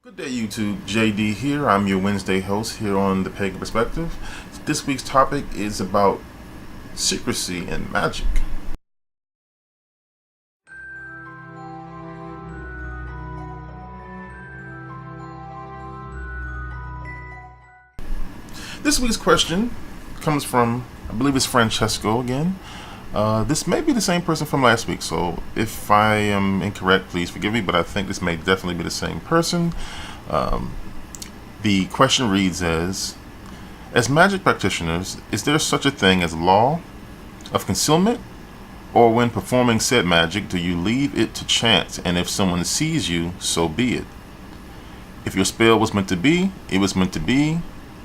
Good day, YouTube. JD here. I'm your Wednesday host here on the Pagan Perspective. This week's topic is about secrecy and magic. This week's question comes from, I believe it's Francesco again. This may be the same person from last week, so if I am incorrect, please forgive me, but I think this may definitely be the same person. The question reads as magic practitioners, is there such a thing as law of concealment? Or when performing said magic, do you leave it to chance, and if someone sees you, so be it? If your spell was meant to be, it was meant to be,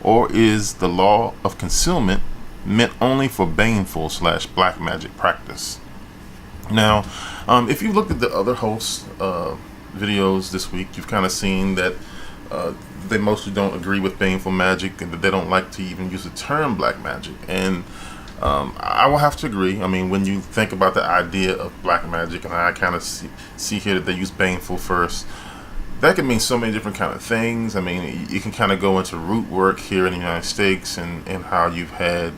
or is the law of concealment meant only for baneful / black magic practice? Now, if you looked at the other hosts' videos this week, you've kind of seen that they mostly don't agree with baneful magic, and that they don't like to even use the term black magic. And I will have to agree. I mean, when you think about the idea of black magic, and I kind of see here that they use baneful first, that can mean so many different kind of things. I mean, you can kind of go into root work here in the United States, and how you've had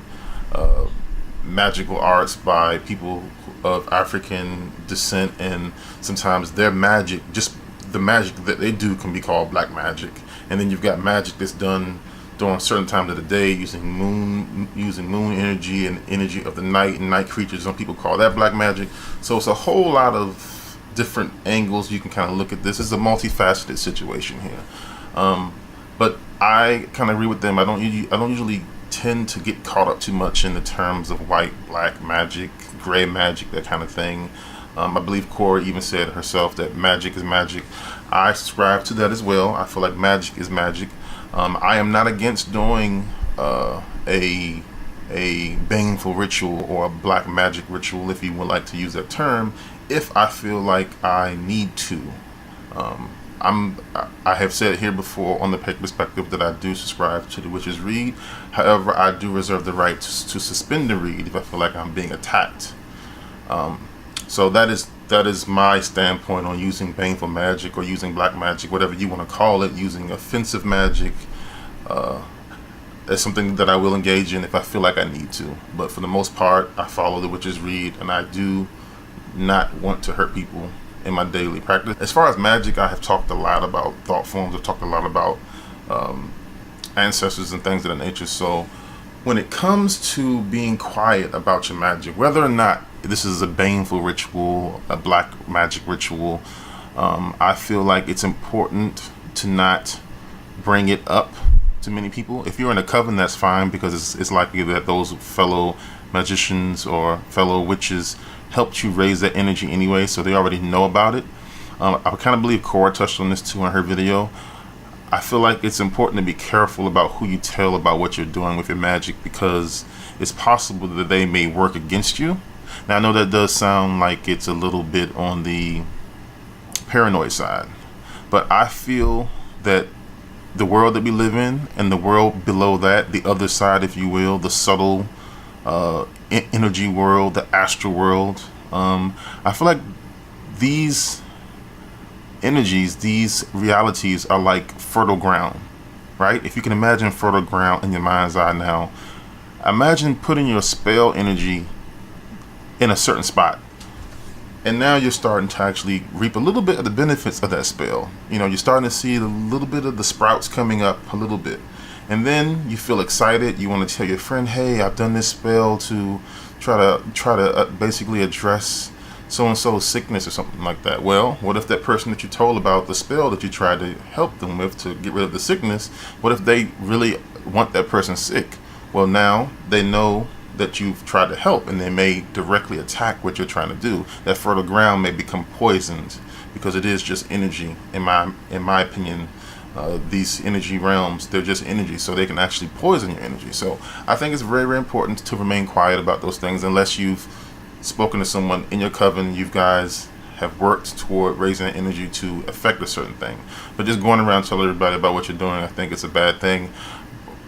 magical arts by people of African descent, and sometimes their magic, just the magic that they do, can be called black magic. And then you've got magic that's done during certain times of the day using moon energy and energy of the night and night creatures. Some people call that black magic. So it's a whole lot of different angles you can kind of look at this. It's a multifaceted situation here. But I kind of agree with them. I don't usually tend to get caught up too much in the terms of white, black magic, gray magic, that kind of thing. I believe Cora even said herself that magic is magic. I subscribe to that as well. I feel like magic is magic. I am not against doing a baneful ritual or a black magic ritual, if you would like to use that term, if I feel like I need to. I have said here before on the Pagan Perspective that I do subscribe to the witch's read. However, I do reserve the right to suspend the read if I feel like I'm being attacked. So that is my standpoint on using baneful magic or using black magic, whatever you want to call it, using offensive magic. That's something that I will engage in if I feel like I need to. But for the most part, I follow the witch's read, and I do not want to hurt people in my daily practice. As far as magic, I have talked a lot about thought forms. I've talked a lot about ancestors and things of that nature. So when it comes to being quiet about your magic, whether or not this is a baneful ritual, a black magic ritual, I feel like it's important to not bring it up to many people. If you're in a coven, that's fine, because it's likely that those fellow magicians or fellow witches helped you raise that energy anyway, so they already know about it. I kind of believe Cora touched on this too in her video. I feel like it's important to be careful about who you tell about what you're doing with your magic, because it's possible that they may work against you. Now, I know that does sound like it's a little bit on the paranoid side, but I feel that the world that we live in, and the world below that, the other side, if you will, the subtle energy world, the astral world, I feel like these energies, these realities are like fertile ground, right? If you can imagine fertile ground in your mind's eye now, imagine putting your spell energy in a certain spot, and now you're starting to actually reap a little bit of the benefits of that spell. You know, you're starting to see a little bit of the sprouts coming up a little bit, and then you feel excited. You want to tell your friend, hey, I've done this spell to try to basically address so-and-so's sickness or something like that. Well, what if that person that you told about the spell that you tried to help them with to get rid of the sickness, what if they really want that person sick? Well, now they know that you've tried to help, and they may directly attack what you're trying to do. That fertile ground may become poisoned, because it is just energy. In my opinion, these energy realms, they're just energy, so they can actually poison your energy. So I think it's very, very important to remain quiet about those things, unless you've spoken to someone in your coven, you guys have worked toward raising the energy to affect a certain thing. But just going around telling everybody about what you're doing, I think it's a bad thing.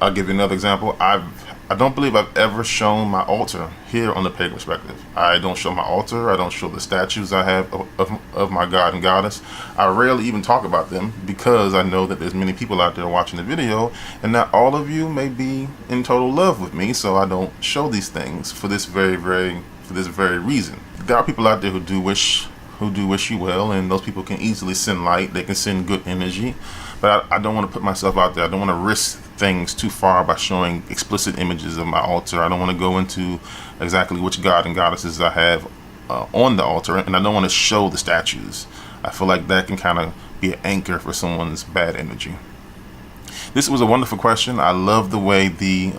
I'll give you another example. I've I don't believe I've ever shown my altar here on the Pagan Perspective. I don't show my altar. I don't show the statues I have of my God and Goddess. I rarely even talk about them because I know that there's many people out there watching the video, and not all of you may be in total love with me, so I don't show these things for this very reason. There are people out there who do wish you well, and those people can easily send light. They can send good energy, but I don't want to put myself out there. I don't want to risk things too far by showing explicit images of my altar. I don't want to go into exactly which God and Goddesses I have on the altar, and I don't want to show the statues. I feel like that can kind of be an anchor for someone's bad energy. This was a wonderful question. I love the way the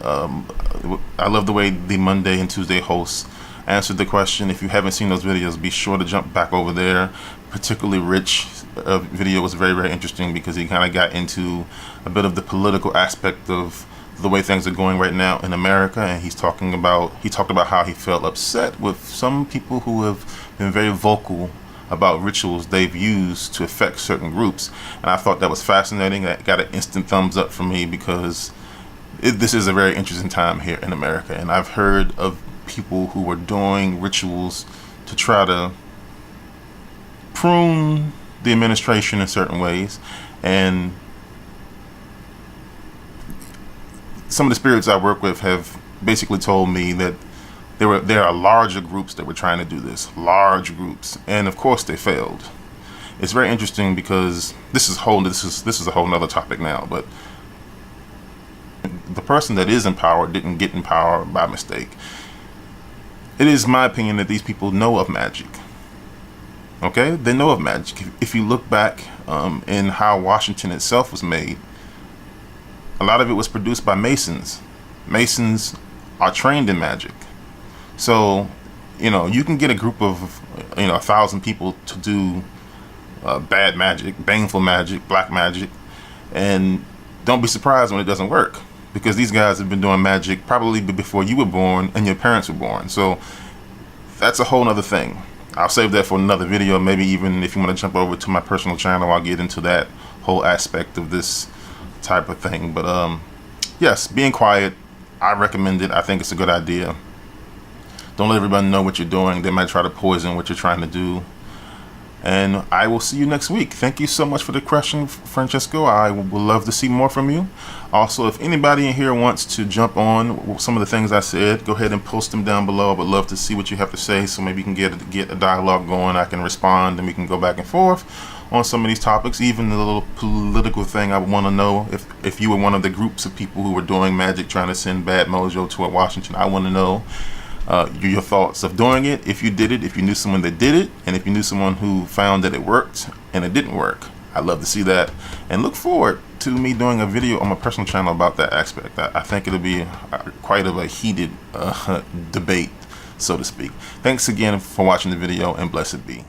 Monday and Tuesday hosts answered the question. If you haven't seen those videos, be sure to jump back over there. Particularly Rich video was very interesting because he kind of got into a bit of the political aspect of the way things are going right now in America, and he talked about how he felt upset with some people who have been very vocal about rituals they've used to affect certain groups. And I thought that was fascinating. That got an instant thumbs up from me because this is a very interesting time here in America, and I've heard of people who were doing rituals to try to prune the administration in certain ways, and some of the spirits I work with have basically told me that there are larger groups that were trying to do this, large groups, and of course they failed. It's very interesting because this is a whole nother topic now, but the person that is in power didn't get in power by mistake. It is my opinion that these people know of magic. Okay, they know of magic. If you look back in how Washington itself was made, a lot of it was produced by Masons. Masons are trained in magic. So, you can get a group of, 1,000 people to do bad magic, baneful magic, black magic, and don't be surprised when it doesn't work, because these guys have been doing magic probably before you were born and your parents were born. So that's a whole nother thing. I'll save that for another video. Maybe even if you want to jump over to my personal channel, I'll get into that whole aspect of this type of thing. But yes, being quiet, I recommend it. I think it's a good idea. Don't let everybody know what you're doing. They might try to poison what you're trying to do. And I will see you next week. Thank you so much for the question, Francesco. I would love to see more from you. Also, if anybody in here wants to jump on some of the things I said, go ahead and post them down below. I would love to see what you have to say, so maybe you can get a dialogue going. I can respond and we can go back and forth on some of these topics. Even the little political thing, I want to know if you were one of the groups of people who were doing magic trying to send bad mojo toward Washington. I want to know your thoughts of doing it, if you did it, if you knew someone that did it, and if you knew someone who found that it worked and it didn't work. I'd love to see that, and look forward to me doing a video on my personal channel about that aspect. I think it'll be quite of a heated debate, so to speak. Thanks again for watching the video, and blessed be.